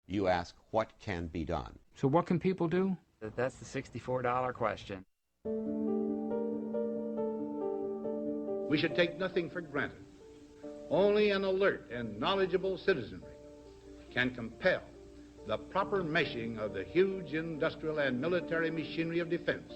You ask, what can be done? So what can people do? That's the $64 question. We should take nothing for granted. Only an alert and knowledgeable citizenry can compel the proper meshing of the huge industrial and military machinery of defense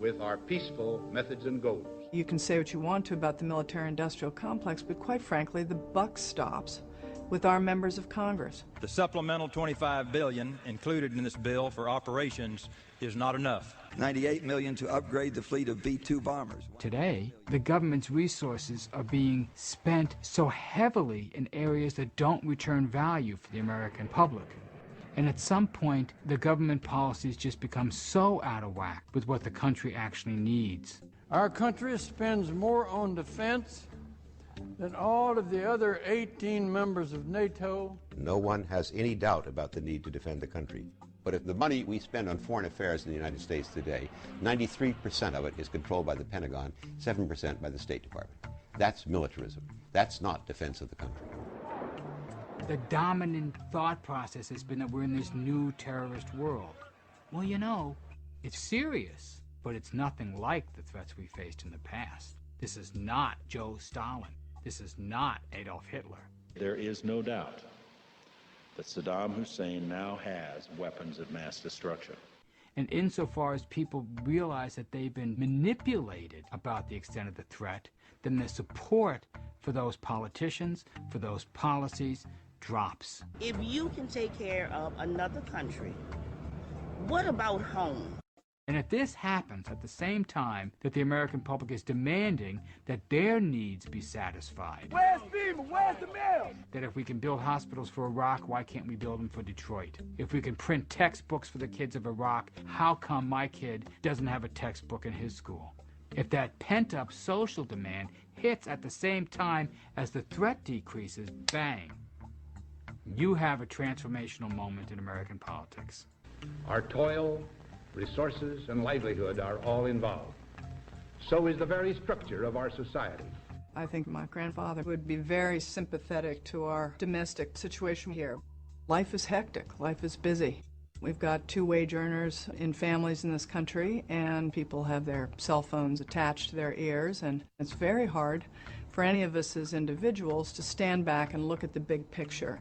with our peaceful methods and goals. You can say what you want to about the military-industrial complex, but quite frankly, the buck stops with our members of Congress. The supplemental $25 billion included in this bill for operations is not enough. $98 million to upgrade the fleet of B-2 bombers. Today, the government's resources are being spent so heavily in areas that don't return value for the American public. And at some point, the government policies just become so out of whack with what the country actually needs. Our country spends more on defense than all of the other 18 members of NATO. No one has any doubt about the need to defend the country. But if the money we spend on foreign affairs in the United States today, 93% of it is controlled by the Pentagon, 7% by the State Department. That's militarism. That's not defense of the country. The dominant thought process has been that we're in this new terrorist world. Well, you know, it's serious, but it's nothing like the threats we faced in the past. This is not Joe Stalin. This is not Adolf Hitler. There is no doubt that Saddam Hussein now has weapons of mass destruction. And insofar as people realize that they've been manipulated about the extent of the threat, then the support for those politicians, for those policies, drops. If you can take care of another country, what about home? And if this happens at the same time that the American public is demanding that their needs be satisfied, where's FEMA? Where's the mail? That if we can build hospitals for Iraq, why can't we build them for Detroit? If we can print textbooks for the kids of Iraq, how come my kid doesn't have a textbook in his school? If that pent-up social demand hits at the same time as the threat decreases, bang, you have a transformational moment in American politics. Our toil, resources, and livelihood are all involved. So is the very structure of our society. I think my grandfather would be very sympathetic to our domestic situation here. Life is hectic. Life is busy. We've got 2 wage earners in families in this country, and people have their cell phones attached to their ears, and it's very hard for any of us as individuals to stand back and look at the big picture.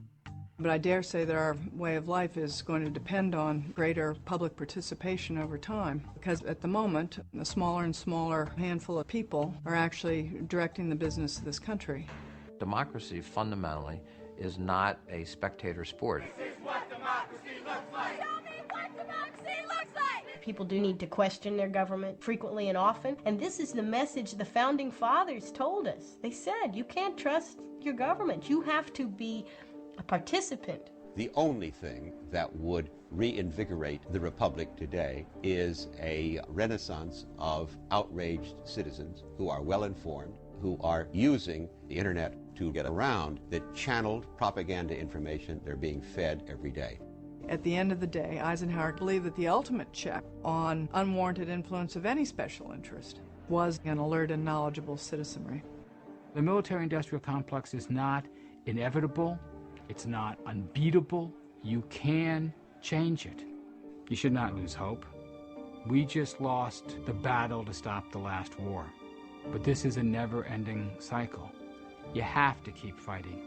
But I dare say that our way of life is going to depend on greater public participation over time, because at the moment, a smaller and smaller handful of people are actually directing the business of this country. Democracy fundamentally is not a spectator sport. This is what democracy looks like. Tell me what democracy looks like. People do need to question their government frequently and often, and this is the message the Founding Fathers told us. They said, you can't trust your government. You have to be a participant. The only thing that would reinvigorate the Republic today is a renaissance of outraged citizens who are well informed, who are using the internet to get around the channeled propaganda information they're being fed every day. At the end of the day, Eisenhower believed that the ultimate check on unwarranted influence of any special interest was an alert and knowledgeable citizenry. The military-industrial complex is not inevitable. It's not unbeatable. You can change it. You should not lose hope. We just lost the battle to stop the last war. But this is a never-ending cycle. You have to keep fighting.